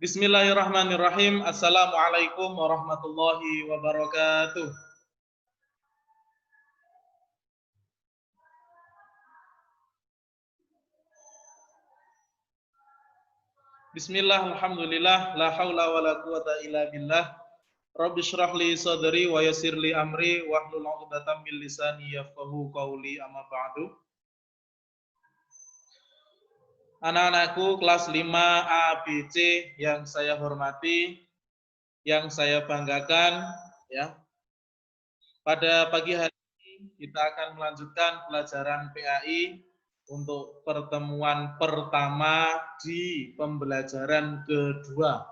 Bismillahirrahmanirrahim. Assalamualaikum warahmatullahi wabarakatuh. Bismillah, alhamdulillah, la haula wa la quwata illa billah. Rabbi shrah li sadri wa yassir li amri wahlul 'uqdatam min lisani yafqahu qawli, amma ba'du. Anak-anakku kelas 5 A, B, C yang saya hormati, yang saya banggakan, ya. Pada pagi hari ini kita akan melanjutkan pelajaran PAI untuk pertemuan pertama di pembelajaran kedua.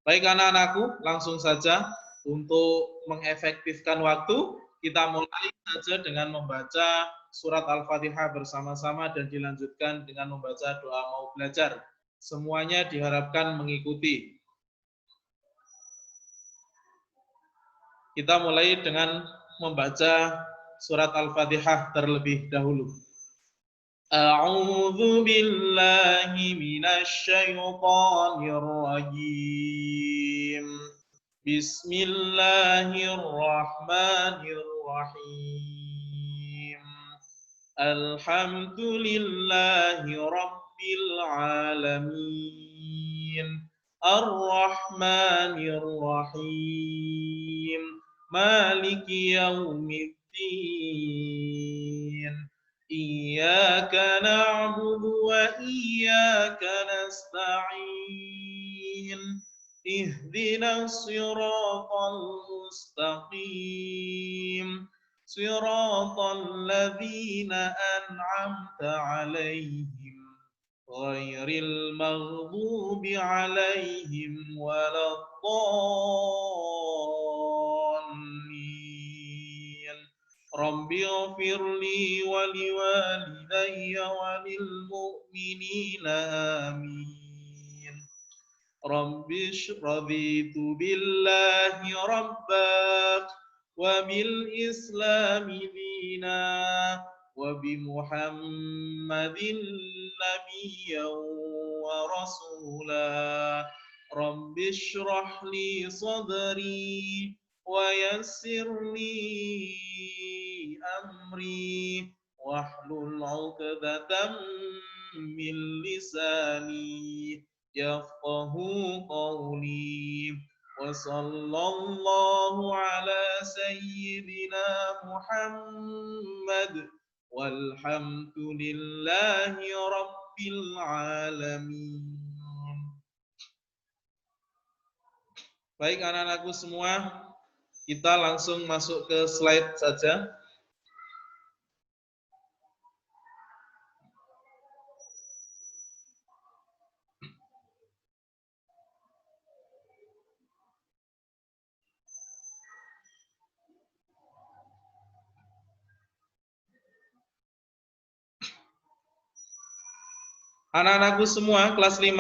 Baik anak-anakku, langsung saja untuk mengefektifkan waktu, kita mulai saja dengan membaca surat Al-Fatihah bersama-sama dan dilanjutkan dengan membaca doa mau belajar. Semuanya diharapkan mengikuti. Kita mulai dengan membaca surat Al-Fatihah terlebih dahulu. A'udzu billahi minasy syaithanir rajim. Bismillahirrahmanirrahim. Alhamdulillahi rabbil alamin. Ar-Rahmanir Rahim. Maliki yaumiddin. Iyyaka na'budu wa iyyaka nasta'in. Ihdinas siratal mustaqim. Siratal ladzina an'amta 'alaihim ghairil maghdubi 'alaihim waladdallin. Rabbi ighfirli wa liwalidayya wa lil mu'minina amin. Rabbi raditu billahi rabba wa bil islami dina wa bi Muhammadin nabiyyan wa rasula. Rabbi shrah li sadri wa yassir li amri wahlul 'uqdatam min lisani yafqahu qawli. Wa sallallahu ala sayyidina Muhammad walhamdulillahi rabbil alamin. Baik anak-anakku semua, kita langsung masuk ke slide saja. Anak-anakku semua kelas 5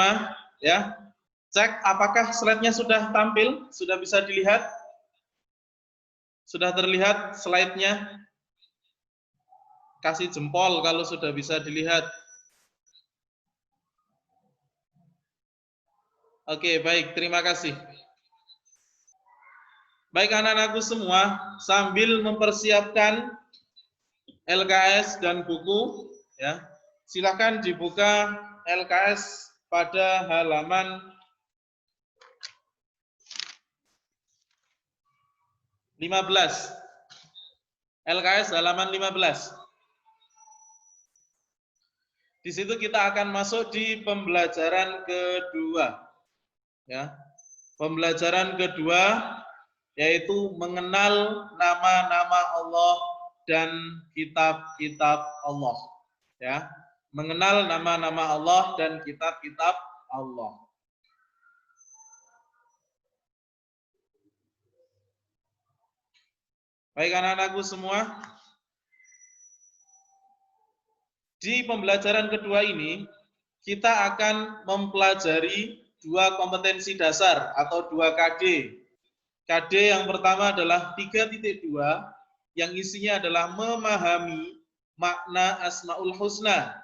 ya. Cek apakah slide-nya sudah tampil, sudah bisa dilihat? Sudah terlihat slide-nya? Kasih jempol kalau sudah bisa dilihat. Oke, baik, terima kasih. Baik anak-anakku semua, sambil mempersiapkan LKS dan buku, ya, silakan dibuka LKS pada halaman 15. LKS halaman 15. Di situ kita akan masuk di pembelajaran kedua. Ya. Pembelajaran kedua yaitu mengenal nama-nama Allah dan kitab-kitab Allah. Ya. Mengenal nama-nama Allah dan kitab-kitab Allah. Baik anak-anakku semua, di pembelajaran kedua ini kita akan mempelajari dua kompetensi dasar atau 2 KD. KD yang pertama adalah 3.2 yang isinya adalah memahami makna Asmaul Husna.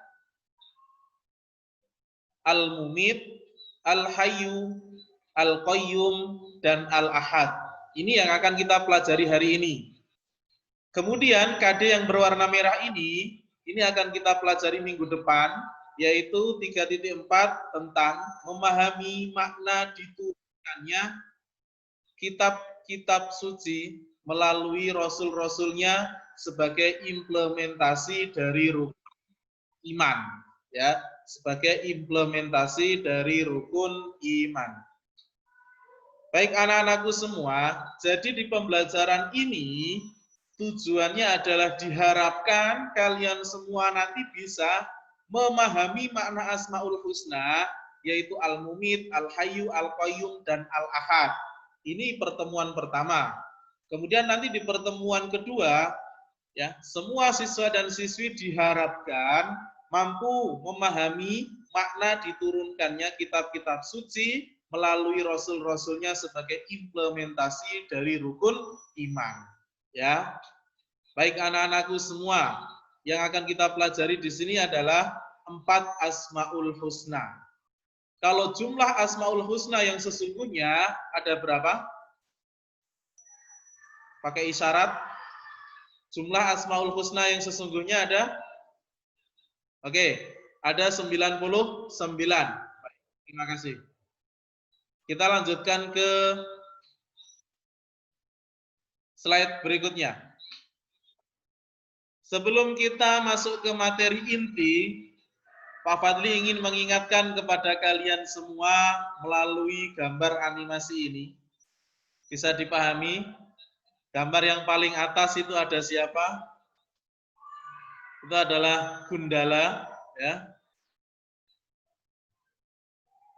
Al-Mumit, Al-Hayyu, Al-Qayyum, dan Al-Ahad. Ini yang akan kita pelajari hari ini. Kemudian KD yang berwarna merah ini akan kita pelajari minggu depan, yaitu 3.4 tentang memahami makna diturunkannya kitab-kitab suci melalui rasul-rasulnya sebagai implementasi dari rukun iman, ya, sebagai implementasi dari rukun iman. Baik anak-anakku semua, jadi di pembelajaran ini tujuannya adalah diharapkan kalian semua nanti bisa memahami makna Asmaul Husna, yaitu Al-Mumit, Al-Hayyu, Al-Qayyum, dan Al-Ahad. Ini pertemuan pertama. Kemudian nanti di pertemuan kedua, ya, semua siswa dan siswi diharapkan mampu memahami makna diturunkannya kitab-kitab suci melalui rasul-rasulnya sebagai implementasi dari rukun iman. Ya, baik anak-anakku semua, yang akan kita pelajari di sini adalah 4 Asmaul Husna. Kalau jumlah Asmaul Husna yang sesungguhnya ada berapa? Pakai isyarat. Jumlah Asmaul Husna yang sesungguhnya ada? Oke, ada 99. Baik, terima kasih. Kita lanjutkan ke slide berikutnya. Sebelum kita masuk ke materi inti, Pak Fadli ingin mengingatkan kepada kalian semua melalui gambar animasi ini. Bisa dipahami? Gambar yang paling atas itu ada siapa? Itu adalah Gundala, ya,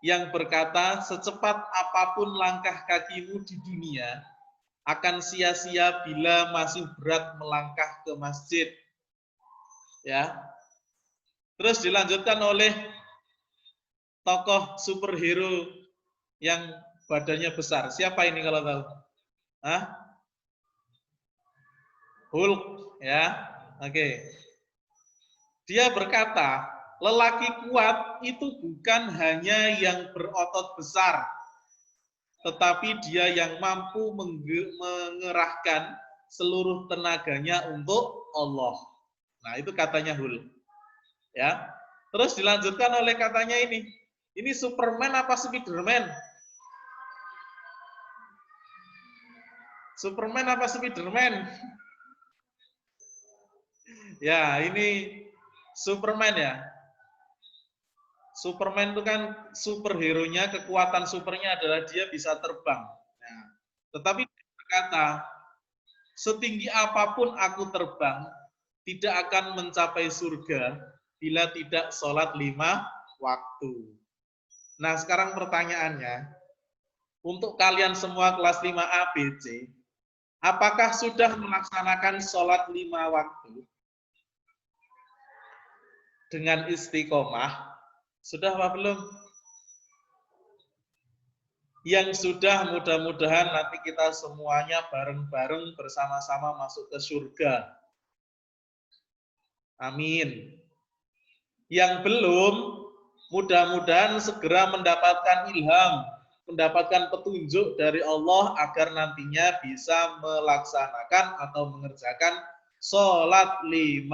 yang berkata, secepat apapun langkah kakimu di dunia, akan sia-sia bila masih berat melangkah ke masjid. Ya. Terus dilanjutkan oleh tokoh superhero yang badannya besar. Siapa ini kalau tahu? Hah? Hulk, ya. Oke. Dia berkata, lelaki kuat itu bukan hanya yang berotot besar, tetapi dia yang mampu mengerahkan seluruh tenaganya untuk Allah. Nah, itu katanya Hulk. Ya. Terus dilanjutkan oleh katanya ini Superman apa Spiderman? Superman apa Spiderman? Ya, ini Superman ya. Superman itu kan superhero-nya, kekuatan supernya adalah dia bisa terbang. Nah, tetapi dia berkata, setinggi apapun aku terbang, tidak akan mencapai surga bila tidak sholat 5 waktu. Nah, sekarang pertanyaannya, untuk kalian semua kelas 5 A, B, C, apakah sudah melaksanakan sholat 5 waktu dengan istiqomah? Sudah apa belum? Yang sudah, mudah-mudahan nanti kita semuanya bareng-bareng bersama-sama masuk ke surga. Amin. Yang belum, mudah-mudahan segera mendapatkan ilham, mendapatkan petunjuk dari Allah agar nantinya bisa melaksanakan atau mengerjakan sholat 5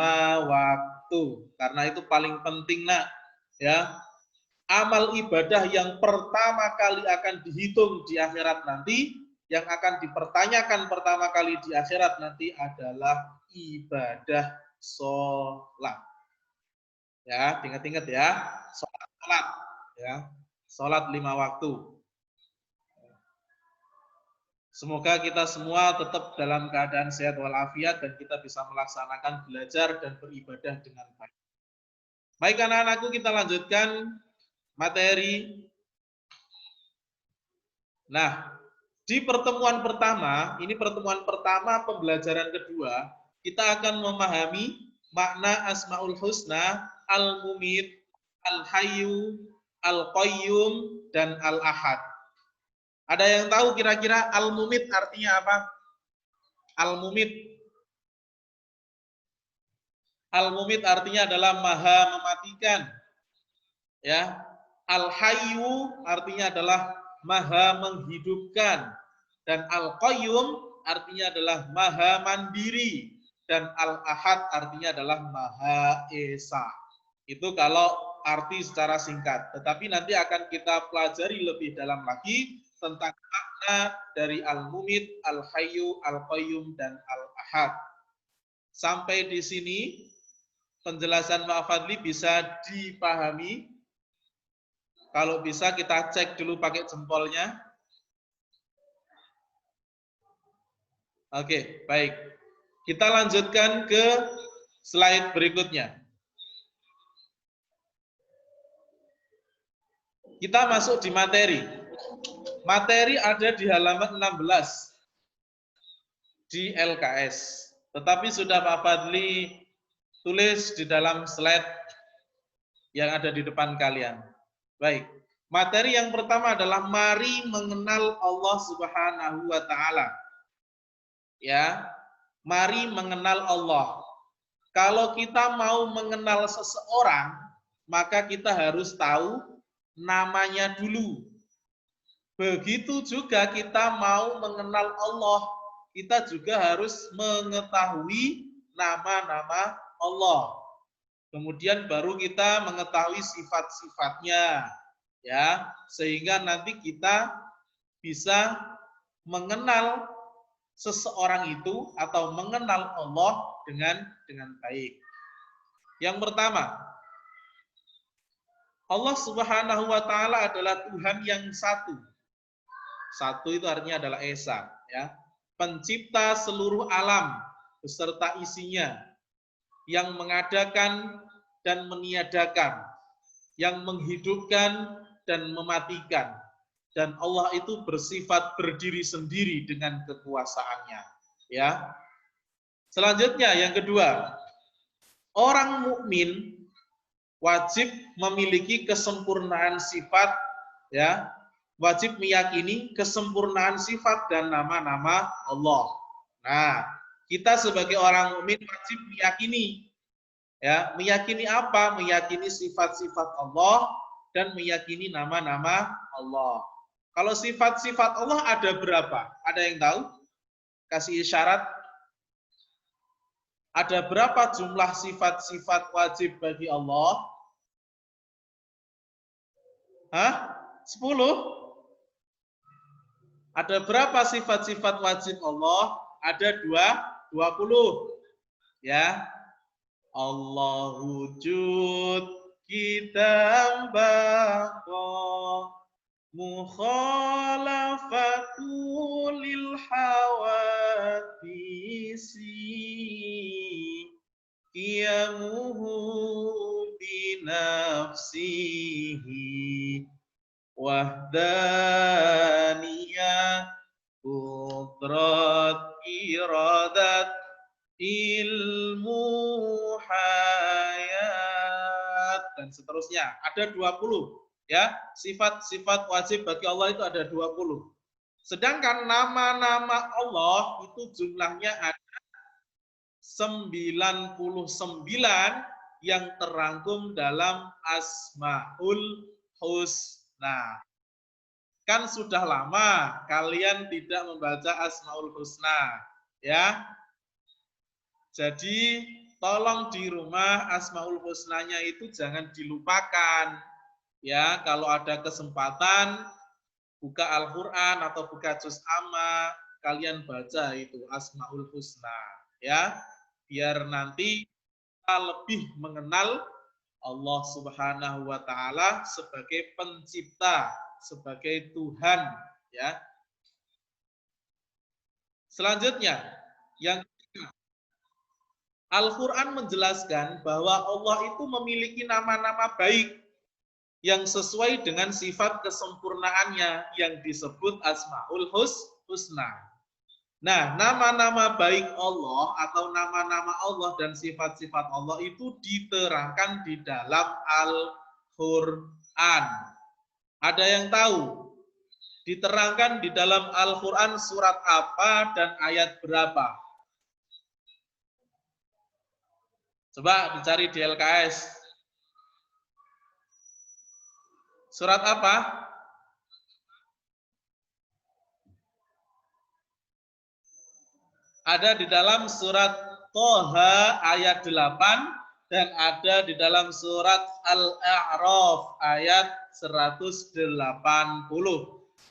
waktu. Karena itu paling penting, nak. Ya, amal ibadah yang pertama kali akan dihitung di akhirat nanti, yang akan dipertanyakan pertama kali di akhirat nanti adalah ibadah sholat. Ya, ingat-ingat ya, sholat, ya, sholat 5 waktu. Semoga kita semua tetap dalam keadaan sehat walafiat dan kita bisa melaksanakan belajar dan beribadah dengan baik. Baik anak-anakku, kita lanjutkan materi. Nah, di pertemuan pertama, ini pertemuan pertama pembelajaran kedua, kita akan memahami makna Asmaul Husna, Al-Mumit, Al-Hayyu, Al-Qayyum, dan Al-Ahad. Ada yang tahu kira-kira Al-Mumit artinya apa? Al-Mumit. Al-Mumit artinya adalah maha mematikan. Ya. Al-Hayyu artinya adalah maha menghidupkan. Dan Al-Qayyum artinya adalah maha mandiri. Dan Al-Ahad artinya adalah maha esa. Itu kalau arti secara singkat. Tetapi nanti akan kita pelajari lebih dalam lagi tentang makna dari Al-Mumit, Al-Hayyu, Al-Qayyum, dan Al-Ahad. Sampai di sini penjelasan Pak Fadli bisa dipahami. Kalau bisa kita cek dulu pakai jempolnya. Oke, baik. Kita lanjutkan ke slide berikutnya. Kita masuk di materi. Materi ada di halaman 16 di LKS. Tetapi sudah Pak Fadli tulis di dalam slide yang ada di depan kalian. Baik. Materi yang pertama adalah mari mengenal Allah Subhanahu wa taala. Ya. Mari mengenal Allah. Kalau kita mau mengenal seseorang, maka kita harus tahu namanya dulu. Begitu juga kita mau mengenal Allah, kita juga harus mengetahui nama-nama Allah. Kemudian baru kita mengetahui sifat-sifatnya, ya, sehingga nanti kita bisa mengenal seseorang itu atau mengenal Allah dengan baik. Yang pertama, Allah Subhanahu wa taala adalah Tuhan yang satu. Satu itu artinya adalah esa, ya. Pencipta seluruh alam beserta isinya, yang mengadakan dan meniadakan, yang menghidupkan dan mematikan. Dan Allah itu bersifat berdiri sendiri dengan kekuasaannya, ya. Selanjutnya yang kedua, orang mukmin wajib memiliki kesempurnaan sifat, ya. Wajib meyakini kesempurnaan sifat dan nama-nama Allah. Nah, kita sebagai orang mukmin wajib meyakini, ya, meyakini apa? Meyakini sifat-sifat Allah dan meyakini nama-nama Allah. Kalau sifat-sifat Allah ada berapa? Ada yang tahu? Kasih isyarat. Ada berapa jumlah sifat-sifat wajib bagi Allah? Hah? 10? Ada berapa sifat-sifat wajib Allah? Ada 20. Ya. Allahu wujud kita baqa mukhalafatu lil hawadisi qiyamuhu binafsihi wahdaniyah qudrat iradat ilmu hayat dan seterusnya. Ada 20. Ya, sifat-sifat wajib bagi Allah itu ada 20. Sedangkan nama-nama Allah itu jumlahnya ada 99 yang terangkum dalam Asmaul Husna. Kan sudah lama kalian tidak membaca Asmaul Husna, ya. Jadi tolong di rumah Asmaul Husnanya itu jangan dilupakan. Ya, kalau ada kesempatan buka Al-Qur'an atau buka juz amma, kalian baca itu Asmaul Husna, ya. Biar nanti kita lebih mengenal Allah Subhanahu wa taala sebagai pencipta, sebagai Tuhan, ya. Selanjutnya, yang Al-Quran menjelaskan bahwa Allah itu memiliki nama-nama baik yang sesuai dengan sifat kesempurnaannya yang disebut Asmaul Husna. Nah, nama-nama baik Allah atau nama-nama Allah dan sifat-sifat Allah itu diterangkan di dalam Al-Quran. Ada yang tahu? Diterangkan di dalam Al-Quran surat apa dan ayat berapa? Coba dicari di LKS. Surat apa? Ada di dalam surat Toha ayat 8 dan ada di dalam surat Al-A'raf ayat 180.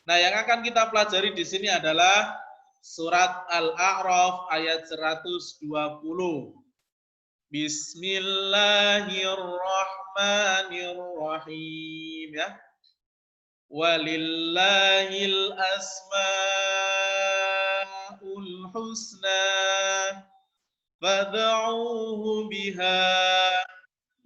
Nah, yang akan kita pelajari di sini adalah surat Al-A'raf ayat 120. Bismillahirrahmanirrahim, ya. Walillahil asmaul husna fad'uuhu biha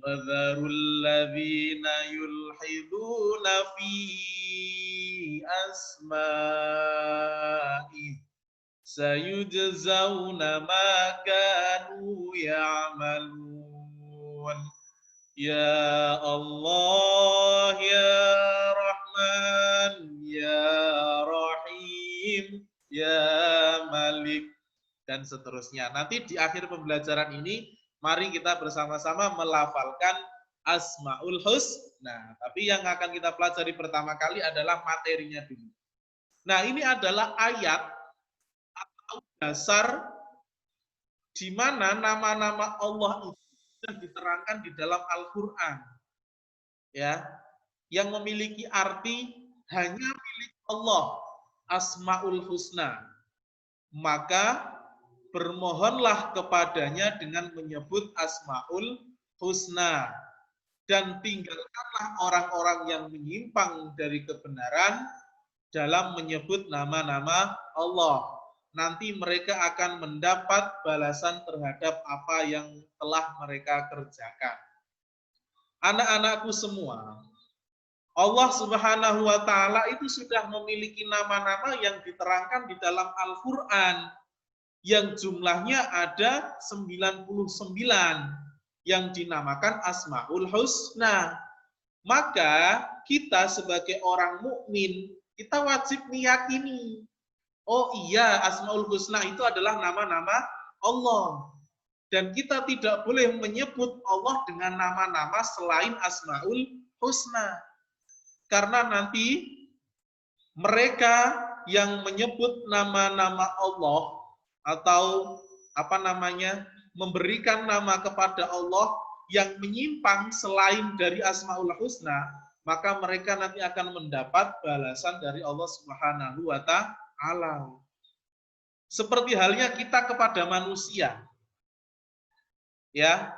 wadharul ladzina yulhiduna fi asma'i sayujzauna ma kanu ya'malun. Ya Allah, ya Rahman, ya Rahim, ya Malik, dan seterusnya. Nanti di akhir pembelajaran ini, mari kita bersama-sama melafalkan Asmaul Husna. Tapi yang akan kita pelajari pertama kali adalah materinya dulu. Nah, ini adalah ayat atau dasar di mana nama-nama Allah itu diterangkan di dalam Al-Quran, ya, yang memiliki arti hanya milik Allah, Asmaul Husna. Maka bermohonlah kepadanya dengan menyebut Asmaul Husna, dan tinggalkanlah orang-orang yang menyimpang dari kebenaran dalam menyebut nama-nama Allah. Nanti mereka akan mendapat balasan terhadap apa yang telah mereka kerjakan. Anak-anakku semua, Allah Subhanahu wa Ta'ala itu sudah memiliki nama-nama yang diterangkan di dalam Al-Quran, yang jumlahnya ada 99 yang dinamakan Asmaul Husna. Maka kita sebagai orang mukmin, kita wajib meyakini, oh iya, Asmaul Husna itu adalah nama-nama Allah. Dan kita tidak boleh menyebut Allah dengan nama-nama selain Asmaul Husna. Karena nanti mereka yang menyebut nama-nama Allah atau memberikan nama kepada Allah yang menyimpang selain dari Asmaul Husna, maka mereka nanti akan mendapat balasan dari Allah Subhanahu wa Ta'ala. Seperti halnya kita kepada manusia, ya,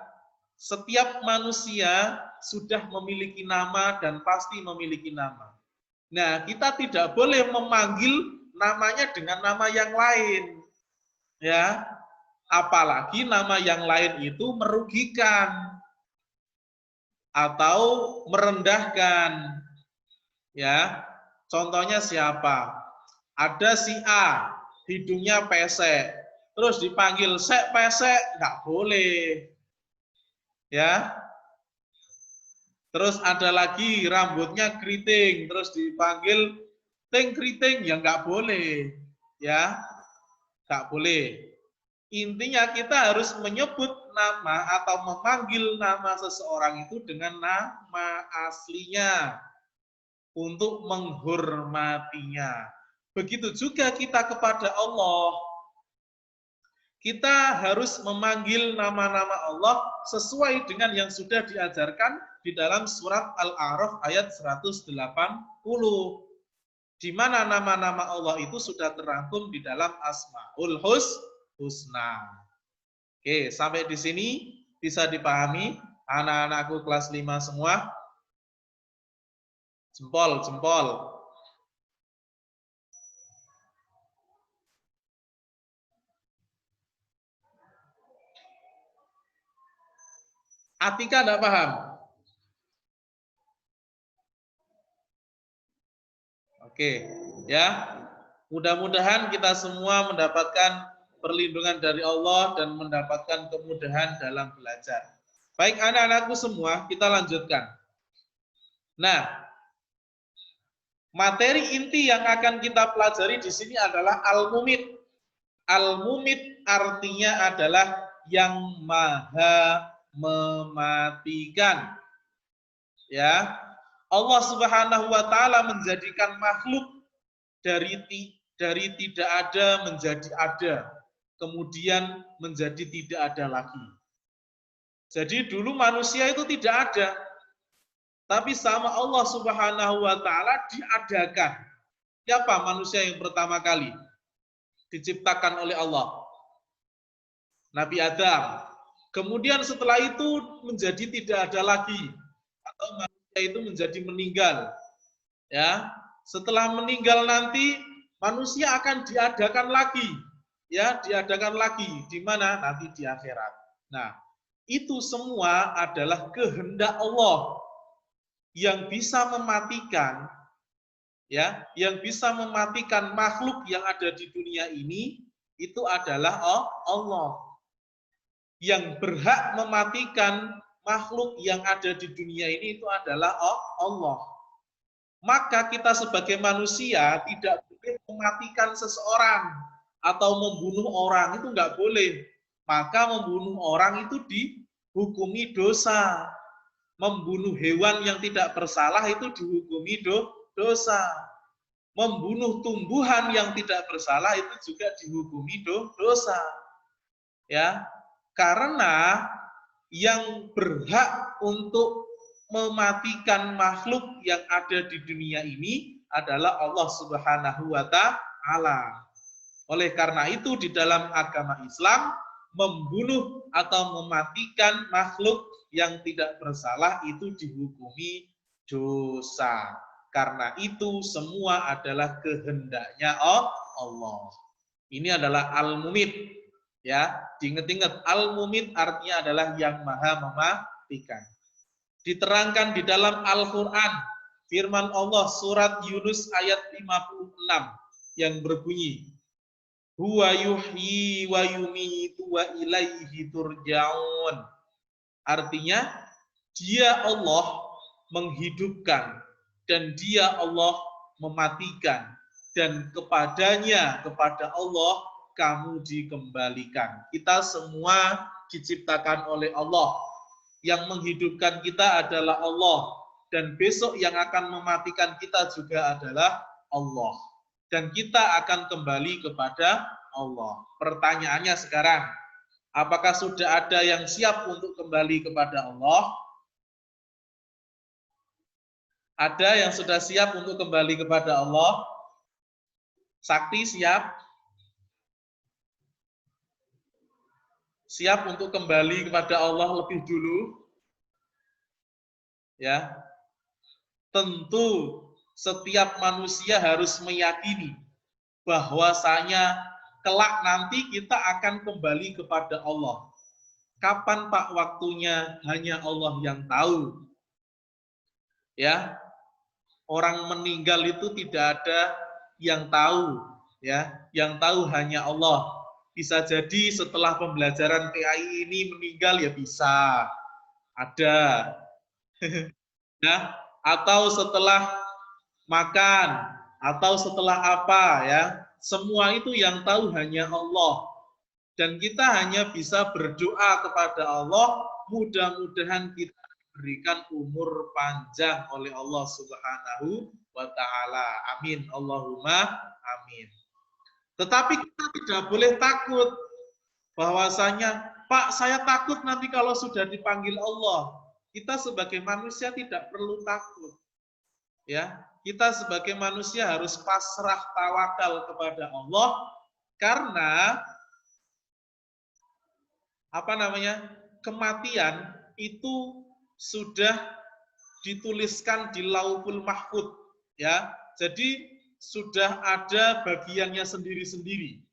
setiap manusia sudah memiliki nama dan pasti memiliki nama. Nah, kita tidak boleh memanggil namanya dengan nama yang lain, ya, apalagi nama yang lain itu merugikan atau merendahkan, ya. Contohnya siapa? Ada si A, hidungnya pesek, terus dipanggil sek pesek, nggak boleh, ya. Terus ada lagi rambutnya keriting, terus dipanggil ting keriting, ya nggak boleh, ya, nggak boleh. Intinya kita harus menyebut nama atau memanggil nama seseorang itu dengan nama aslinya untuk menghormatinya. Begitu juga kita kepada Allah. Kita harus memanggil nama-nama Allah sesuai dengan yang sudah diajarkan di dalam surat Al-A'raf ayat 180. Di mana nama-nama Allah itu sudah terangkum di dalam Asmaul Husna. Oke, sampai di sini bisa dipahami anak-anakku kelas 5 semua? Jempol, jempol. Atika enggak paham? Oke, ya. Mudah-mudahan kita semua mendapatkan perlindungan dari Allah dan mendapatkan kemudahan dalam belajar. Baik anak-anakku semua, kita lanjutkan. Nah, materi inti yang akan kita pelajari di sini adalah Al-Mumit. Al-Mumit artinya adalah yang maha mematikan. Ya. Allah Subhanahu wa taala menjadikan makhluk dari tidak ada menjadi ada, kemudian menjadi tidak ada lagi. Jadi dulu manusia itu tidak ada, tapi sama Allah Subhanahu wa taala diadakan. Siapa manusia yang pertama kali diciptakan oleh Allah? Nabi Adam. Kemudian setelah itu menjadi tidak ada lagi, atau manusia itu menjadi meninggal. Ya, setelah meninggal nanti manusia akan diadakan lagi. Ya, diadakan lagi di mana? Nanti di akhirat. Nah, itu semua adalah kehendak Allah yang bisa mematikan, ya, yang bisa mematikan makhluk yang ada di dunia ini itu adalah Allah. Yang berhak mematikan makhluk yang ada di dunia ini itu adalah Allah. Maka kita sebagai manusia tidak boleh mematikan seseorang atau membunuh orang, itu nggak boleh. Maka membunuh orang itu dihukumi dosa. Membunuh hewan yang tidak bersalah itu dihukumi dosa. Membunuh tumbuhan yang tidak bersalah itu juga dihukumi dosa. Ya, karena yang berhak untuk mematikan makhluk yang ada di dunia ini adalah Allah Subhanahu wa taala. Oleh karena itu di dalam agama Islam membunuh atau mematikan makhluk yang tidak bersalah itu dihukumi dosa. Karena itu semua adalah kehendaknya Allah. Ini adalah Al-Mumit. Ya, diingat-ingat Al-Mumit artinya adalah yang maha mematikan. Diterangkan di dalam Al-Quran, firman Allah surat Yunus ayat 56 yang berbunyi, Huwa yuhyi wa yumitu wa ilaihi turja'un. Artinya, dia Allah menghidupkan dan dia Allah mematikan dan kepada Allah kamu dikembalikan. Kita semua diciptakan oleh Allah. Yang menghidupkan kita adalah Allah. Dan besok yang akan mematikan kita juga adalah Allah. Dan kita akan kembali kepada Allah. Pertanyaannya sekarang, apakah sudah ada yang siap untuk kembali kepada Allah? Ada yang sudah siap untuk kembali kepada Allah? Sakti siap? Siap untuk kembali kepada Allah lebih dulu? Ya. Tentu setiap manusia harus meyakini bahwasanya kelak nanti kita akan kembali kepada Allah. Kapan Pak waktunya hanya Allah yang tahu. Ya. Orang meninggal itu tidak ada yang tahu, ya. Yang tahu hanya Allah. Bisa jadi setelah pembelajaran PAI ini meninggal ya bisa. Ada. Ya, atau setelah makan, atau setelah apa ya. Semua itu yang tahu hanya Allah. Dan kita hanya bisa berdoa kepada Allah, mudah-mudahan kita diberikan umur panjang oleh Allah Subhanahu wa taala. Amin. Allahumma amin. Tetapi kita tidak boleh takut bahwasanya, Pak, saya takut nanti kalau sudah dipanggil Allah. Kita sebagai manusia tidak perlu takut. Ya, kita sebagai manusia harus pasrah tawakal kepada Allah karena kematian itu sudah dituliskan di Lauhul Mahfuz, ya. Jadi sudah ada bagiannya sendiri-sendiri.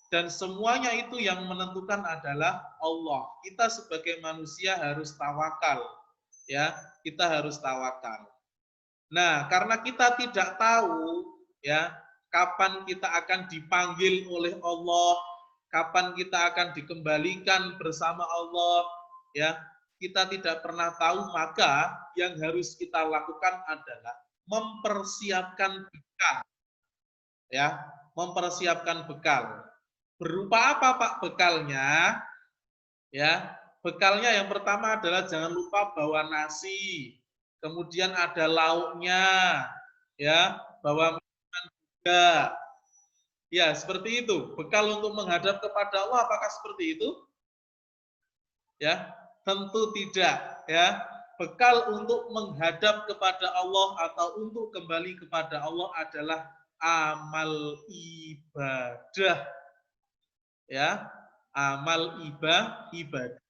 Dan semuanya itu yang menentukan adalah Allah. Kita sebagai manusia harus tawakal, ya. Kita harus tawakal. Nah, karena kita tidak tahu, ya, kapan kita akan dipanggil oleh Allah, kapan kita akan dikembalikan bersama Allah, ya, kita tidak pernah tahu, maka yang harus kita lakukan adalah mempersiapkan bekal, ya, mempersiapkan bekal. Berupa apa Pak bekalnya? Ya, bekalnya yang pertama adalah jangan lupa bawa nasi, kemudian ada lauknya, ya, bawa makanan juga. Ya, seperti itu. Bekal untuk menghadap kepada Allah, apakah seperti itu? Ya, tentu tidak. Ya, bekal untuk menghadap kepada Allah atau untuk kembali kepada Allah adalah amal ibadah. Ya, amal ibadah.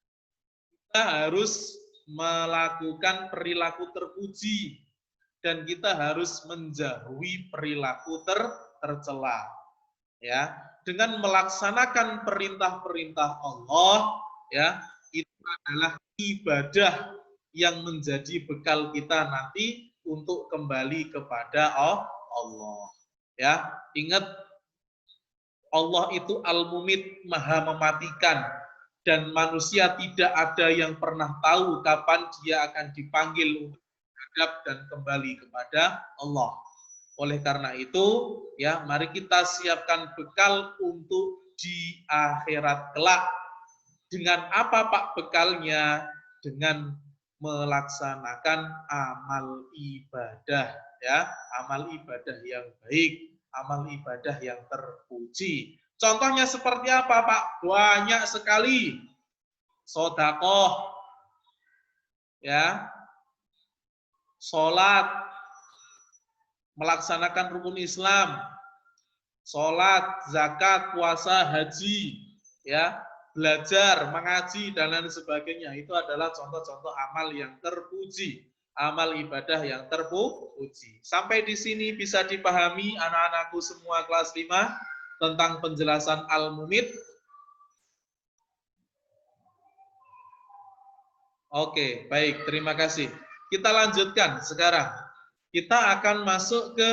Kita harus melakukan perilaku terpuji dan kita harus menjauhi perilaku tercela. Ya, dengan melaksanakan perintah-perintah Allah, ya, itu adalah ibadah yang menjadi bekal kita nanti untuk kembali kepada Allah. Ya, ingat Allah itu Al-Mumit, Maha mematikan, dan manusia tidak ada yang pernah tahu kapan dia akan dipanggil untuk menghadap dan kembali kepada Allah. Oleh karena itu, ya, mari kita siapkan bekal untuk di akhirat kelak. Dengan apa Pak bekalnya? Dengan melaksanakan amal ibadah, ya, amal ibadah yang baik, amal ibadah yang terpuji. Contohnya seperti apa Pak? Banyak sekali. Sodakoh, ya, sholat, melaksanakan rukun Islam, sholat, zakat, puasa, haji, ya, belajar, mengaji, dan lain sebagainya. Itu adalah contoh-contoh amal yang terpuji, amal ibadah yang terpuji. Sampai di sini bisa dipahami anak-anakku semua kelas 5 tentang penjelasan Al-Mumit. Oke, baik, terima kasih. Kita lanjutkan sekarang. Kita akan masuk ke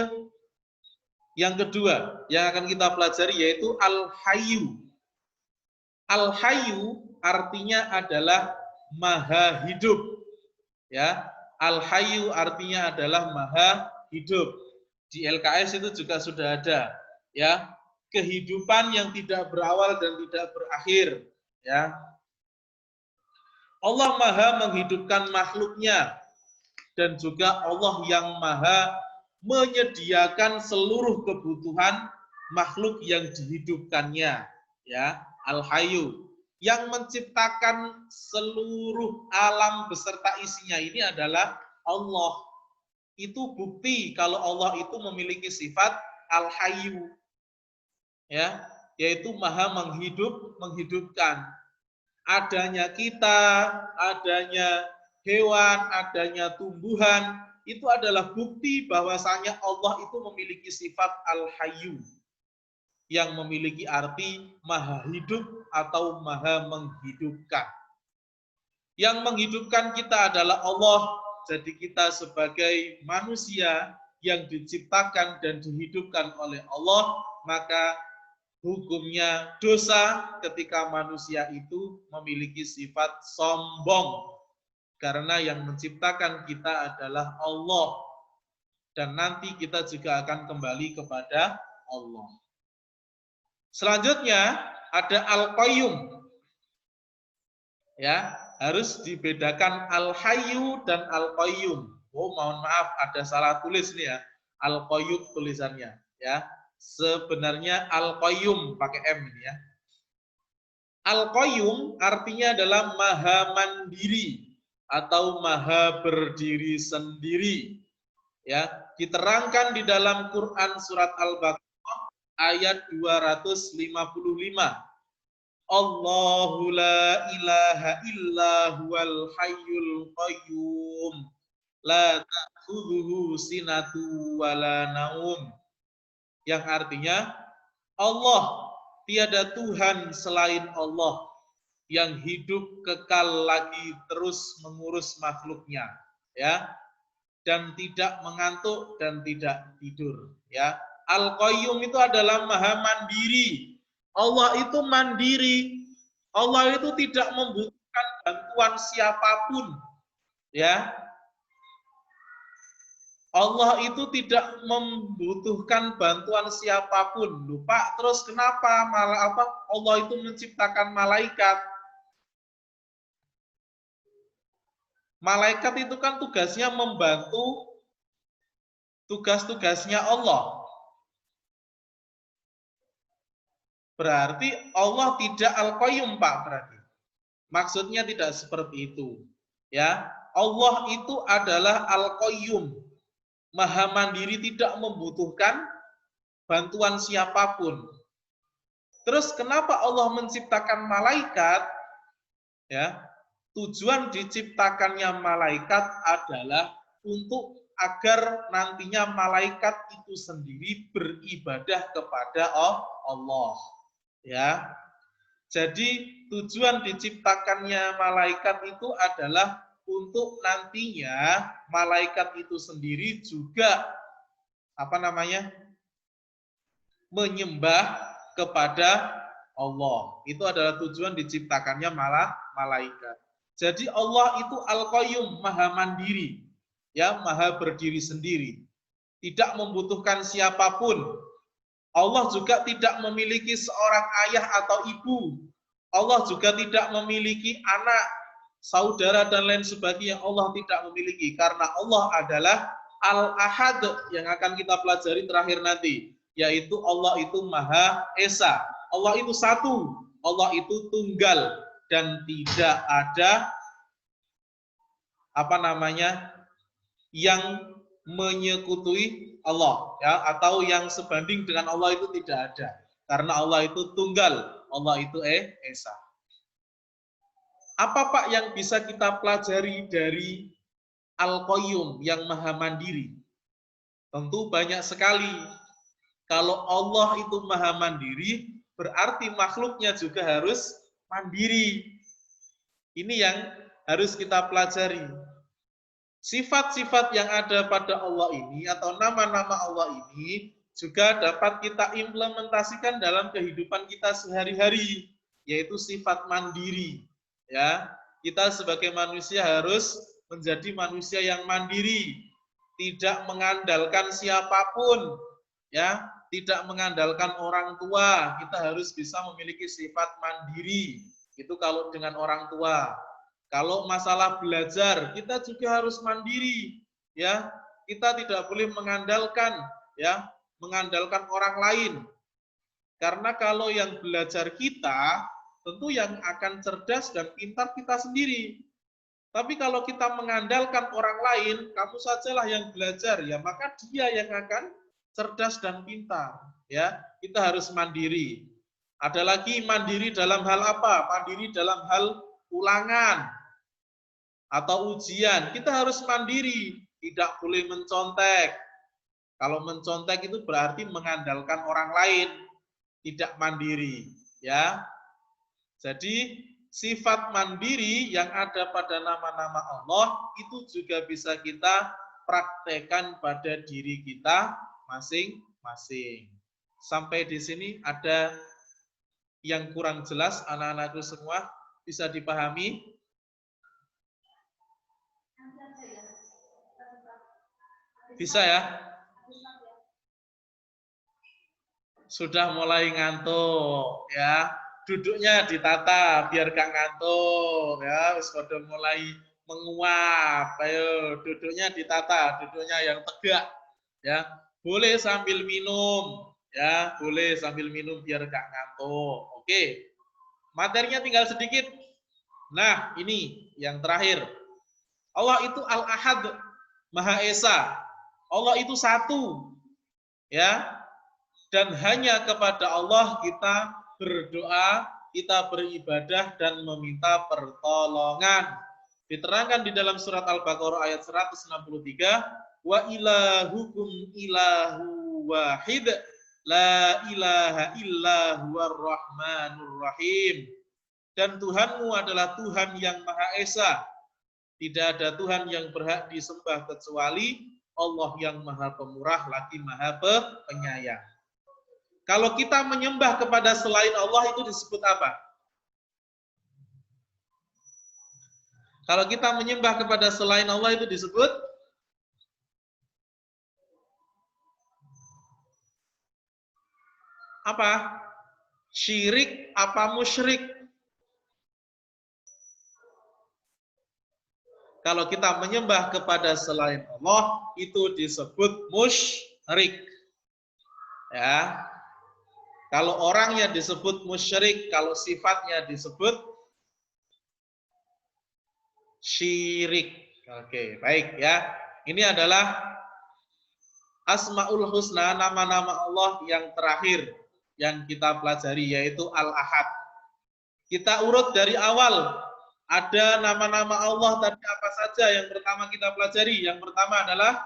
yang kedua yang akan kita pelajari, yaitu Al-Hayyu. Al-Hayyu artinya adalah maha hidup. Ya, Al-Hayyu artinya adalah maha hidup. Di LKS itu juga sudah ada, ya, kehidupan yang tidak berawal dan tidak berakhir, ya. Allah maha menghidupkan makhluknya, dan juga Allah yang maha menyediakan seluruh kebutuhan makhluk yang dihidupkannya, ya. Al-Hayyu, yang menciptakan seluruh alam beserta isinya ini adalah Allah. Itu bukti kalau Allah itu memiliki sifat Al-Hayyu, ya, yaitu maha menghidupkan. Adanya kita, adanya hewan, adanya tumbuhan, itu adalah bukti bahwasanya Allah itu memiliki sifat Al-Hayyu, yang memiliki arti maha hidup atau maha menghidupkan. Yang menghidupkan kita adalah Allah, jadi kita sebagai manusia yang diciptakan dan dihidupkan oleh Allah, maka hukumnya dosa ketika manusia itu memiliki sifat sombong. Karena yang menciptakan kita adalah Allah. Dan nanti kita juga akan kembali kepada Allah. Selanjutnya ada Al-Qayyum. Ya, harus dibedakan Al-Hayyu dan Al-Qayyum. Oh, mohon maaf ada salah tulis nih ya. Al-Qayyum tulisannya, ya. Sebenarnya Al-Qayyum pakai M ini ya. Al-Qayyum artinya adalah maha mandiri atau maha berdiri sendiri. Ya, diterangkan di dalam Quran surat Al-Baqarah ayat 255. Allahu la ilaha illa huwal hayyul qayyum la ta'khudhuhu sinatu wala naum. Yang artinya Allah, tiada Tuhan selain Allah yang hidup kekal lagi terus mengurus makhluknya, ya, dan tidak mengantuk dan tidak tidur, ya. Al-Qayyum itu adalah maha mandiri. Allah itu mandiri. Allah itu tidak membutuhkan bantuan siapapun, ya. Allah itu tidak membutuhkan bantuan siapapun. Lupa terus kenapa malah apa Allah itu menciptakan malaikat? Malaikat itu kan tugasnya membantu tugas-tugasnya Allah. Berarti Allah tidak Al-Qayyum, Pak, berarti. Maksudnya tidak seperti itu. Ya, Allah itu adalah Al-Qayyum, Maha Mandiri, tidak membutuhkan bantuan siapapun. Terus kenapa Allah menciptakan malaikat? Ya, tujuan diciptakannya malaikat adalah untuk agar nantinya malaikat itu sendiri beribadah kepada Allah. Ya, jadi tujuan diciptakannya malaikat itu adalah untuk nantinya malaikat itu sendiri juga menyembah kepada Allah. Itu adalah tujuan diciptakannya malaikat. Jadi Allah itu Al-Qayyum, Maha Mandiri, ya, Maha berdiri sendiri, tidak membutuhkan siapapun. Allah juga tidak memiliki seorang ayah atau ibu. Allah juga tidak memiliki anak, saudara, dan lain sebagainya. Allah tidak memiliki, karena Allah adalah Al-Ahad yang akan kita pelajari terakhir nanti, yaitu Allah itu Maha Esa. Allah itu satu, Allah itu tunggal, dan tidak ada yang menyekutui Allah, ya, atau yang sebanding dengan Allah, itu tidak ada, karena Allah itu tunggal, Allah itu Esa. Apa, Pak, yang bisa kita pelajari dari Al-Qayyum yang Maha Mandiri? Tentu banyak sekali. Kalau Allah itu Maha Mandiri, berarti makhluknya juga harus mandiri. Ini yang harus kita pelajari. Sifat-sifat yang ada pada Allah ini atau nama-nama Allah ini juga dapat kita implementasikan dalam kehidupan kita sehari-hari, yaitu sifat mandiri. Ya, kita sebagai manusia harus menjadi manusia yang mandiri, tidak mengandalkan siapapun, ya, tidak mengandalkan orang tua. Kita harus bisa memiliki sifat mandiri. Itu kalau dengan orang tua. Kalau masalah belajar, kita juga harus mandiri, ya. Kita tidak boleh mengandalkan orang lain. Karena kalau yang belajar kita, tentu yang akan cerdas dan pintar kita sendiri. Tapi kalau kita mengandalkan orang lain, kamu sajalah yang belajar, ya, maka dia yang akan cerdas dan pintar, ya. Kita harus mandiri. Ada lagi mandiri dalam hal apa? Mandiri dalam hal ulangan atau ujian. Kita harus mandiri, tidak boleh mencontek. Kalau mencontek itu berarti mengandalkan orang lain, tidak mandiri, ya. Jadi sifat mandiri yang ada pada nama-nama Allah itu juga bisa kita praktekkan pada diri kita masing-masing. Sampai di sini ada yang kurang jelas, anak-anakku semua bisa dipahami? Bisa, ya? Sudah mulai ngantuk, ya. Duduknya ditata biar gak ngantuk, ya. Wis pada mulai menguap. Ayo, duduknya ditata, duduknya yang tegak, ya. Boleh sambil minum, ya. Boleh sambil minum biar gak ngantuk. Oke. Materinya tinggal sedikit. Nah, ini yang terakhir. Allah itu Al-Ahad, Maha Esa. Allah itu satu, ya. Dan hanya kepada Allah kita berdoa, kita beribadah dan meminta pertolongan. Diterangkan di dalam surat Al-Baqarah ayat 163, wa ilahukum ilahu wahid, la ilaha illa huwar rahmanur rahim. Dan Tuhanmu adalah Tuhan yang Maha Esa. Tidak ada Tuhan yang berhak disembah kecuali Allah yang Maha Pemurah lagi Maha Penyayang. Kalau kita menyembah kepada selain Allah itu disebut apa? Kalau kita menyembah kepada selain Allah itu disebut apa? Syirik apa musyrik? Kalau kita menyembah kepada selain Allah, itu disebut musyrik. Ya. Kalau orangnya disebut musyrik, kalau sifatnya disebut syirik. Oke, baik ya. Ini adalah Asmaul Husna, nama-nama Allah yang terakhir yang kita pelajari, yaitu Al-Ahad. Kita urut dari awal. Ada nama-nama Allah tadi apa saja yang pertama kita pelajari? Yang pertama adalah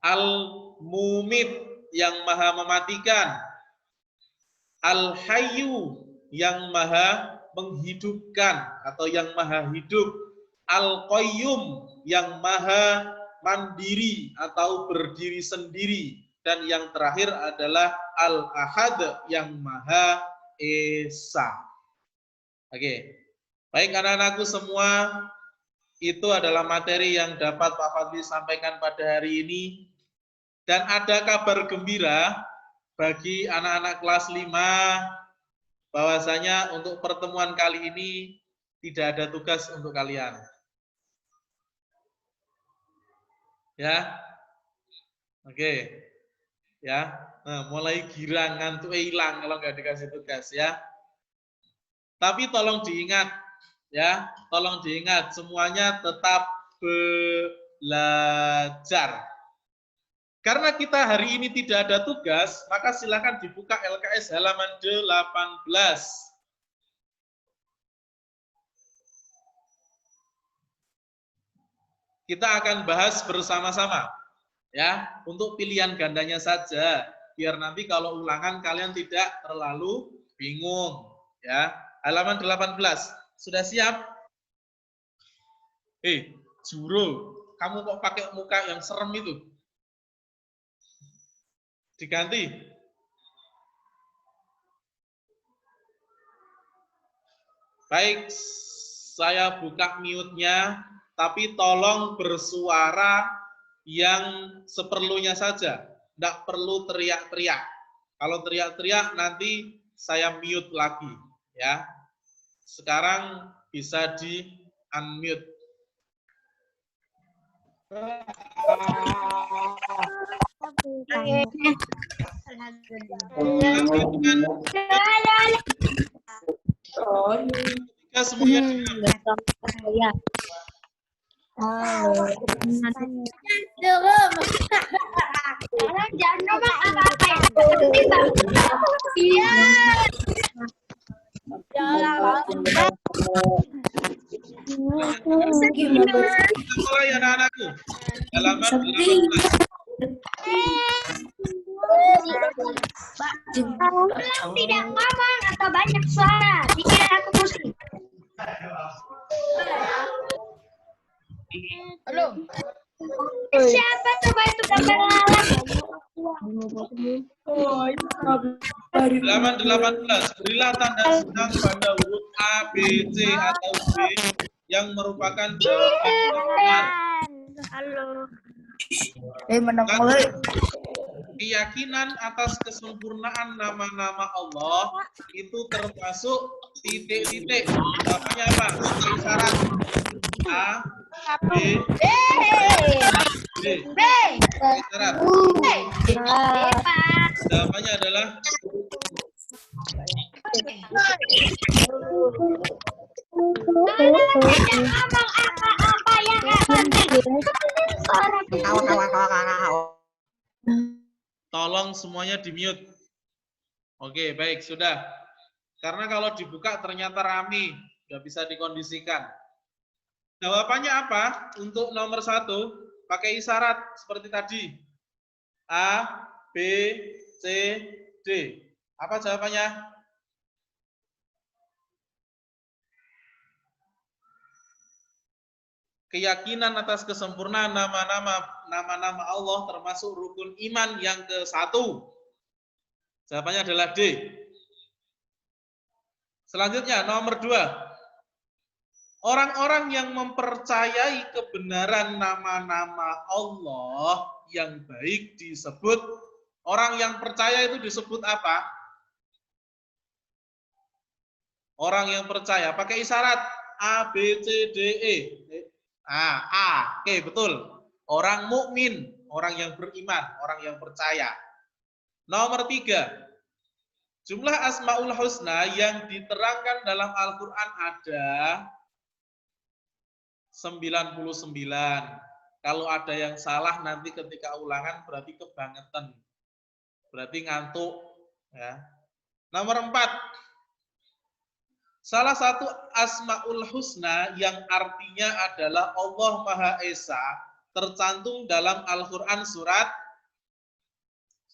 Al-Mumit, yang maha mematikan. Al-Hayyu, yang maha menghidupkan atau yang maha hidup. Al-Qayyum, yang maha mandiri atau berdiri sendiri. Dan yang terakhir adalah Al-Ahad, yang maha esa. Oke, baik anak-anakku semua, itu adalah materi yang dapat Pak Fadli sampaikan pada hari ini. Dan ada kabar gembira bagi anak-anak kelas 5, bahwasanya untuk pertemuan kali ini tidak ada tugas untuk kalian. Ya, oke, ya, nah, mulai girang, ngantuk hilang kalau nggak dikasih tugas ya. Tapi tolong diingat, ya, tolong diingat semuanya tetap belajar. Karena kita hari ini tidak ada tugas, maka silakan dibuka LKS halaman 18. Kita akan bahas bersama-sama, ya, untuk pilihan gandanya saja, biar nanti kalau ulangan kalian tidak terlalu bingung, ya. Halaman 18, sudah siap? Juro, kamu kok pakai muka yang serem itu? Diganti. Baik, saya buka mute-nya, tapi tolong bersuara yang seperlunya saja. Tidak perlu teriak-teriak. Kalau teriak-teriak nanti saya mute lagi, ya. Sekarang bisa di-unmute. Semuanya jangan ngomong apa-apa ya. Mulai anak-anakku. Halaman 18. Tidak ngomong atau banyak suara, bikin aku pusing. Halo. Siapa coba itu gambar lalat? Halaman 18. Berilah tanda senang pada huruf A, B, C atau D yang merupakan jawaban. Halo. Keyakinan atas kesempurnaan nama-nama Allah itu termasuk titik-titik. Namanya apa? Isyarat A, B, D. Isyarat. Jawabannya adalah Ngomong apa-apa yang tolong semuanya di-mute. Oke, baik, sudah. Karena kalau dibuka ternyata rame, nggak bisa dikondisikan. Jawabannya apa? Untuk nomor 1, pakai isyarat seperti tadi. A, B, C, D. Apa jawabannya? Keyakinan atas kesempurnaan nama-nama Allah termasuk rukun iman yang ke-1. Jawabannya adalah D. Selanjutnya nomor 2. Orang-orang yang mempercayai kebenaran nama-nama Allah yang baik disebut, orang yang percaya itu disebut apa? Orang yang percaya, pakai isyarat. A, B, C, D, E. A. Oke, betul. Orang mukmin, orang yang beriman, orang yang percaya. Nomor 3. Jumlah Asmaul Husna yang diterangkan dalam Al-Quran ada 99. Kalau ada yang salah nanti ketika ulangan berarti kebangetan. Berarti ngantuk. Ya. Nomor 4. Salah satu Asmaul Husna yang artinya adalah Allah Maha Esa tercantum dalam Al-Quran surat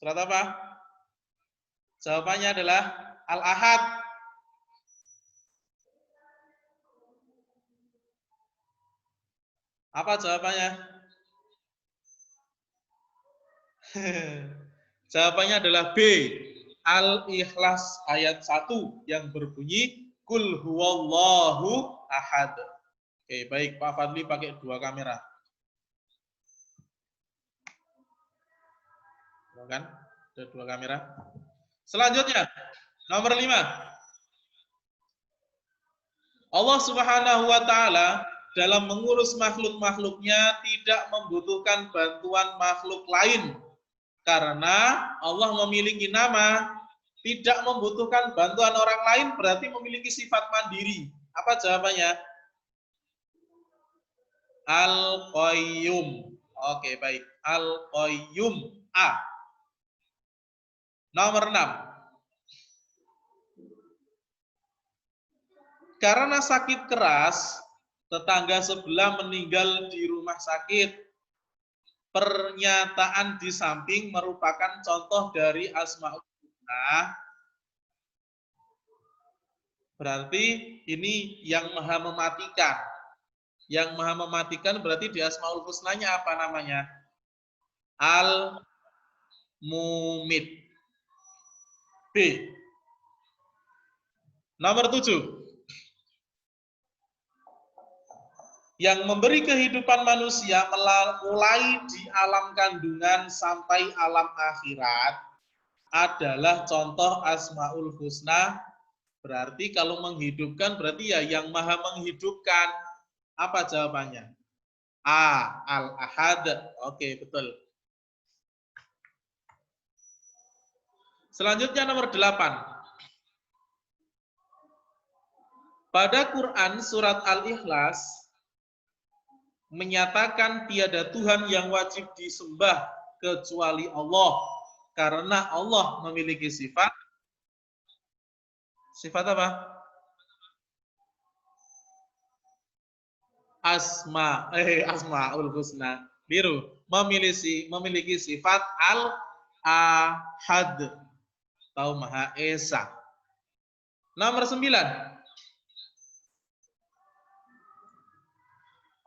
apa? Jawabannya adalah Al-Ahad. Apa jawabannya? Jawabannya adalah B. Al-Ikhlas ayat 1 yang berbunyi Kul huwallahu ahad. Oke, baik Pak Fadli pakai 2 kamera. Kan? Ada 2 kamera. Selanjutnya, nomor 5. Allah Subhanahu wa taala dalam mengurus makhluk-makhluknya tidak membutuhkan bantuan makhluk lain. Karena Allah memiliki nama, tidak membutuhkan bantuan orang lain berarti memiliki sifat mandiri. Apa jawabannya? Al-Qayyum. Oke, baik. Al-Qayyum. A. Nomor 6. Karena sakit keras, tetangga sebelah meninggal di rumah sakit. Pernyataan di samping merupakan contoh dari Asmaul Husna. Berarti ini yang maha mematikan. Yang maha mematikan berarti di Asmaul Husnanya apa namanya? Al-Mumit. B. Nomor 7. Yang memberi kehidupan manusia mulai di alam kandungan sampai alam akhirat adalah contoh Asmaul Husna. Berarti kalau menghidupkan berarti ya yang maha menghidupkan. Apa jawabannya? A. Al-Ahad. Oke, betul. Selanjutnya nomor 8. Pada Quran surat Al-Ikhlas menyatakan tiada Tuhan yang wajib disembah kecuali Allah. Karena Allah memiliki sifat apa? Asmaul Husna. Biru. Memiliki sifat Al-Ahad. Atau Maha Esa. Nomor 9.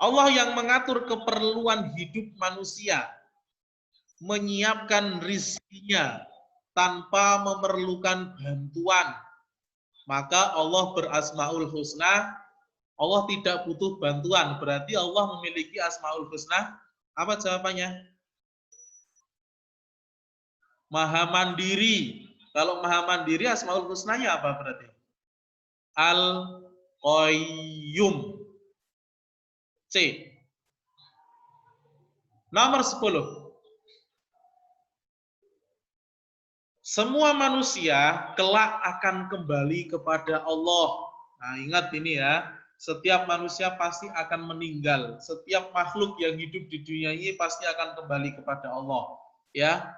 Allah yang mengatur keperluan hidup manusia, menyiapkan rizkinya tanpa memerlukan bantuan. Maka Allah berasmaul husna, Allah tidak butuh bantuan. Berarti Allah memiliki asmaul husna. Apa jawabannya? Maha mandiri. Kalau maha mandiri asmaul husnanya apa berarti? Al-Qayyum. C. Nomor 10. Semua manusia kelak akan kembali kepada Allah. Nah, ingat ini ya. Setiap manusia pasti akan meninggal. Setiap makhluk yang hidup di dunia ini pasti akan kembali kepada Allah. Ya.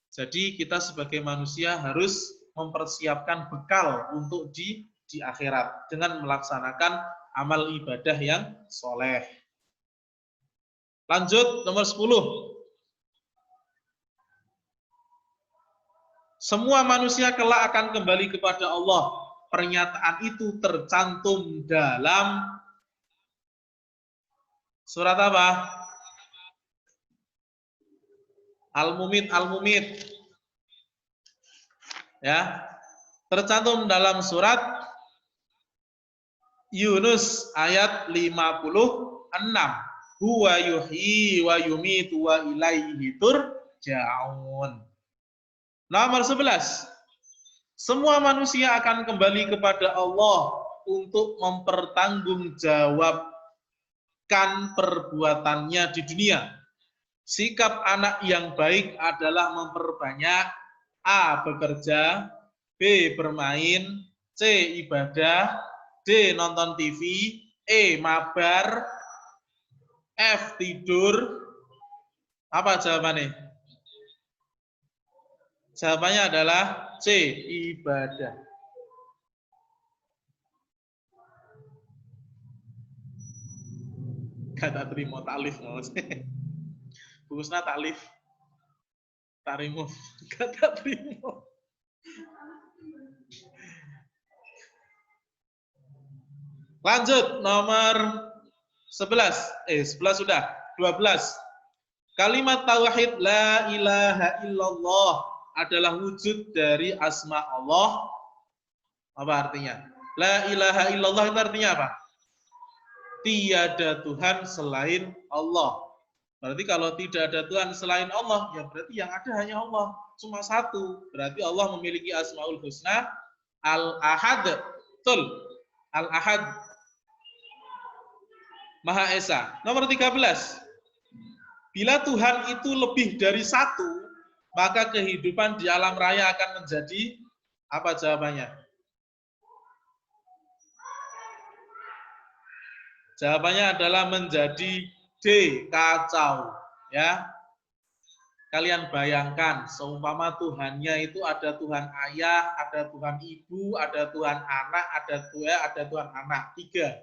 Jadi kita sebagai manusia harus mempersiapkan bekal untuk di akhirat dengan melaksanakan amal ibadah yang soleh. Lanjut nomor 10. Semua manusia kelak akan kembali kepada Allah. Pernyataan itu tercantum dalam surat apa? Al-Mumit. Ya. Tercantum dalam surat Yunus ayat 56. Huwa yuhyi wa yumitu wa ilaihi turja'un. Nomor 11. Semua manusia akan kembali kepada Allah. untuk mempertanggungjawabkan perbuatannya di dunia. Sikap anak yang baik adalah memperbanyak A. Bekerja, B. Bermain, C. Ibadah, D. Nonton TV, E. Mabar, F. Tidur. Apa jawabannya? Jawabannya adalah C. Ibadah. Kata terima taklif maksudnya. Bungkusna taklif. Tarimu. Kata terima. Lanjut nomor 11. 11 sudah. 12. Kalimat tauhid la ilaha illallah adalah wujud dari asma Allah. Apa artinya? La ilaha illallah itu artinya apa? Tiada Tuhan selain Allah. Berarti kalau tidak ada Tuhan selain Allah, ya berarti yang ada hanya Allah. Cuma satu. Berarti Allah memiliki Asmaul Husna. Al-Ahad. Betul. Al-Ahad. Maha Esa. Nomor 13. Bila Tuhan itu lebih dari satu, maka kehidupan di alam raya akan menjadi apa jawabannya? Jawabannya adalah menjadi D, kacau. Ya, kalian bayangkan, seumpama Tuhannya itu ada Tuhan ayah, ada Tuhan ibu, ada Tuhan anak, ada Tuhan anak. 3.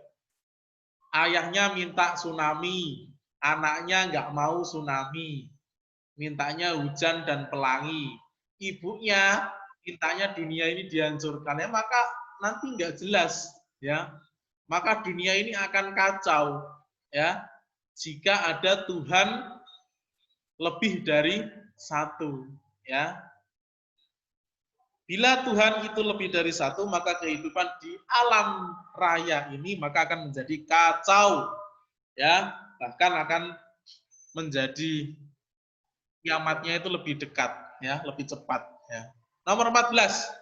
Ayahnya minta tsunami, anaknya nggak mau tsunami, mintanya hujan dan pelangi. Ibunya mintanya dunia ini dihancurkan, ya maka nanti nggak jelas, ya. Maka dunia ini akan kacau, ya, jika ada Tuhan lebih dari satu, ya. Bila Tuhan itu lebih dari satu, maka kehidupan di alam raya ini maka akan menjadi kacau, ya, bahkan akan menjadi kiamatnya itu lebih dekat, ya, lebih cepat, ya. Nomor 14.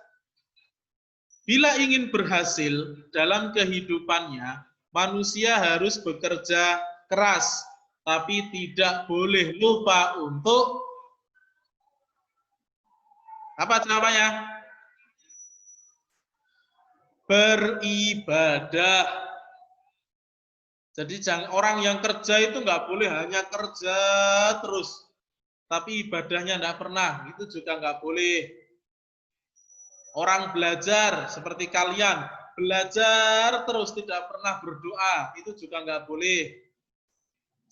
Bila ingin berhasil dalam kehidupannya, manusia harus bekerja keras, tapi tidak boleh lupa untuk apa jawabannya? Beribadah. Jadi orang yang kerja itu nggak boleh hanya kerja terus, tapi ibadahnya nggak pernah, itu juga nggak boleh. Orang belajar seperti kalian, belajar terus tidak pernah berdoa, itu juga nggak boleh.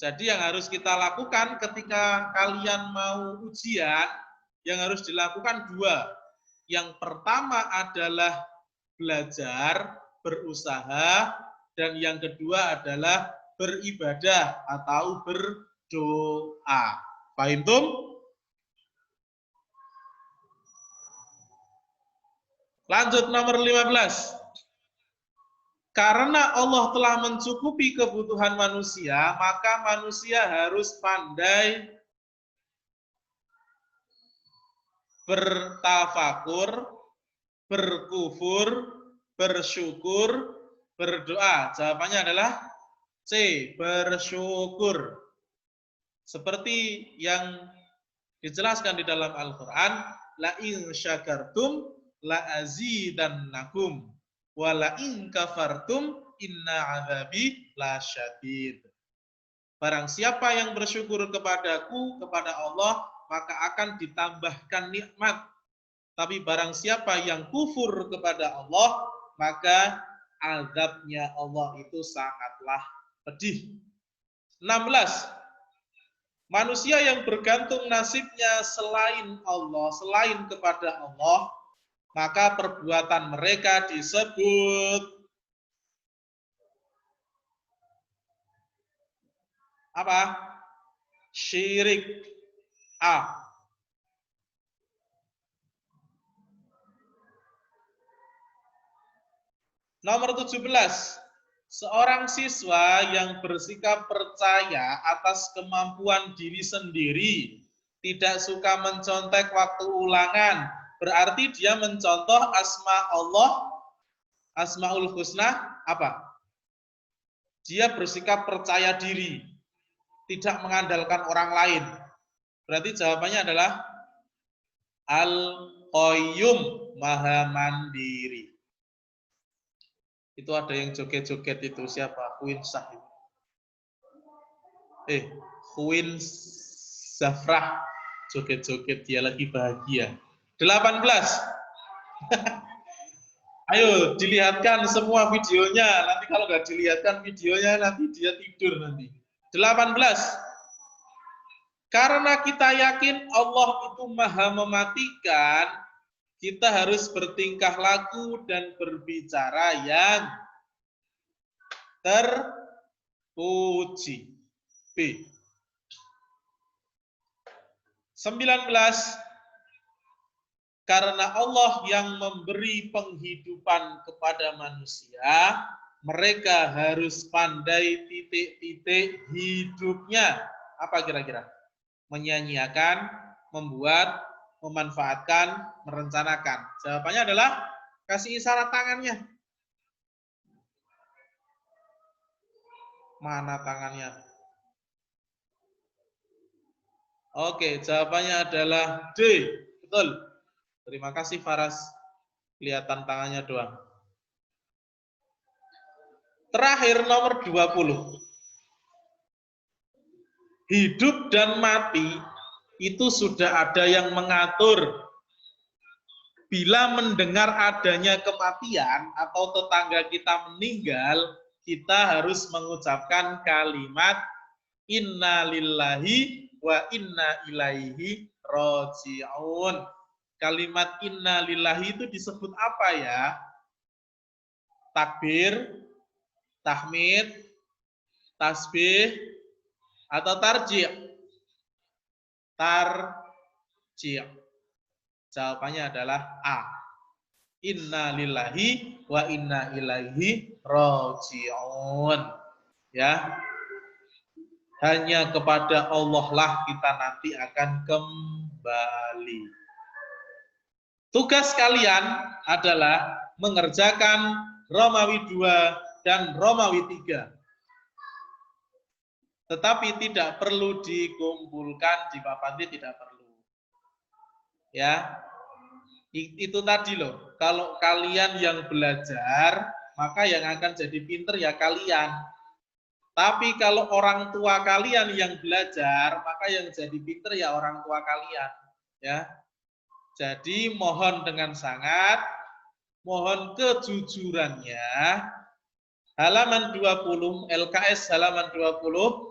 Jadi yang harus kita lakukan ketika kalian mau ujian, yang harus dilakukan 2. Yang pertama adalah belajar, berusaha, dan yang kedua adalah beribadah atau berdoa. Paham tum? Lanjut nomor 15. Karena Allah telah mencukupi kebutuhan manusia, maka manusia harus pandai bertafakur, berkufur, bersyukur, berdoa. Jawabannya adalah C, bersyukur. Seperti yang dijelaskan di dalam Al-Quran, la in syakartum la azidannakum wa la in kafartum inna azabi lasyadid. Barang siapa yang bersyukur kepadaku, kepada Allah, maka akan ditambahkan nikmat. Tapi barang siapa yang kufur kepada Allah, maka azabnya Allah itu sangatlah pedih. 16. Manusia yang bergantung nasibnya selain Allah, selain kepada Allah, maka perbuatan mereka disebut apa? Syirik. A. Nomor 17. Seorang siswa yang bersikap percaya atas kemampuan diri sendiri, tidak suka mencontek waktu ulangan, berarti dia mencontoh asma Allah Asmaul Husna apa? Dia bersikap percaya diri, tidak mengandalkan orang lain. Berarti jawabannya adalah Al-Qayyum, Maha Mandiri. Itu ada yang joget-joget itu siapa? Queen Shah. Queen Zafrah joget-joget, dia lagi bahagia. 18. Ayo dilihatkan semua videonya. Nanti kalau nggak dilihatkan videonya nanti dia tidur nanti. 18. Karena kita yakin Allah itu Maha mematikan, kita harus bertingkah laku dan berbicara yang terpuji. B. 19. Karena Allah yang memberi penghidupan kepada manusia, mereka harus pandai titik-titik hidupnya. Apa kira-kira? Menyanyiakan, membuat, memanfaatkan, merencanakan. Jawabannya adalah kasih isyarat tangannya. Mana tangannya? Oke, jawabannya adalah D. Betul. Terima kasih Faras. Kelihatan tangannya doang. Terakhir nomor 20. Hidup dan mati itu sudah ada yang mengatur. Bila mendengar adanya kematian atau tetangga kita meninggal, kita harus mengucapkan kalimat inna lillahi wa inna ilaihi raji'un. Kalimat inna lillahi itu disebut apa ya? Takbir, tahmid, tasbih, atau tarji'? Tarji'. Jawabannya adalah A. Inna lillahi wa inna ilaihi raji'un. Ya. Hanya kepada Allah lah kita nanti akan kembali. Tugas kalian adalah mengerjakan Romawi 2 dan Romawi 3. Tetapi tidak perlu dikumpulkan di Papandi, tidak perlu. Ya. Itu tadi loh. Kalau kalian yang belajar, maka yang akan jadi pinter ya kalian. Tapi kalau orang tua kalian yang belajar, maka yang jadi pinter ya orang tua kalian. Ya. Jadi mohon dengan sangat, mohon kejujurannya, halaman 20, LKS halaman 20,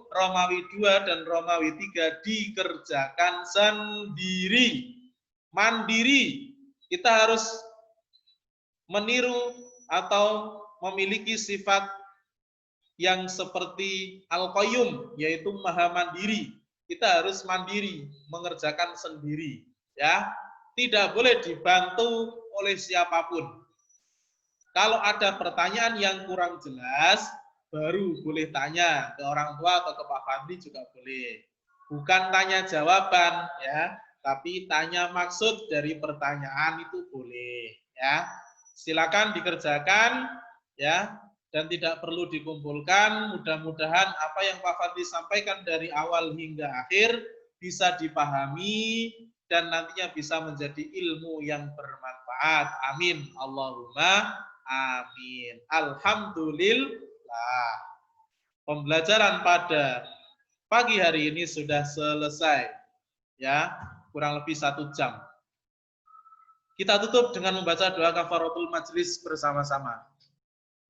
Romawi 2 dan Romawi 3 dikerjakan sendiri, mandiri. Kita harus meniru atau memiliki sifat yang seperti Al-Qayyum, yaitu Maha Mandiri. Kita harus mandiri, mengerjakan sendiri. Ya. Tidak boleh dibantu oleh siapapun. Kalau ada pertanyaan yang kurang jelas, baru boleh tanya ke orang tua atau ke Pak Fadli juga boleh. Bukan tanya jawaban, ya, tapi tanya maksud dari pertanyaan itu boleh. Ya, silakan dikerjakan, ya, dan tidak perlu dikumpulkan. Mudah-mudahan apa yang Pak Fadli sampaikan dari awal hingga akhir bisa dipahami dan nantinya bisa menjadi ilmu yang bermanfaat. Amin. Allahumma amin. Alhamdulillah. Pembelajaran pada pagi hari ini sudah selesai. Ya, kurang lebih 1 jam. Kita tutup dengan membaca doa kafaratul majlis bersama-sama.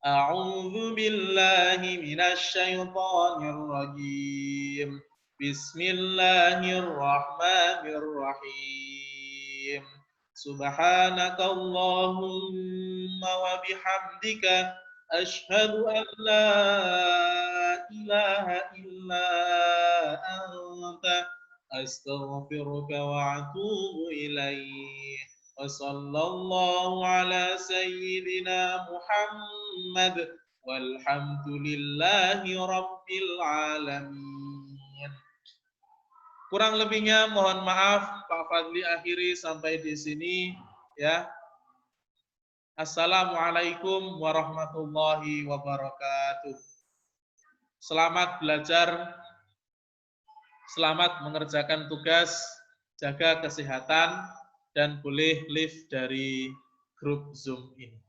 A'udzu billahi minasyaitonir rajim. Bismillahirrahmanirrahim. Subhanakallahumma wa bihamdika asyhadu an la ilaha illa anta astaghfiruka wa atubu ilaik. Wa sallallahu ala sayyidina Muhammad walhamdulillahi rabbil alamin. Kurang lebihnya mohon maaf, Pak Fadli akhiri sampai di sini ya. Assalamualaikum warahmatullahi wabarakatuh. Selamat belajar, selamat mengerjakan tugas, jaga kesehatan, dan boleh leave dari grup Zoom ini.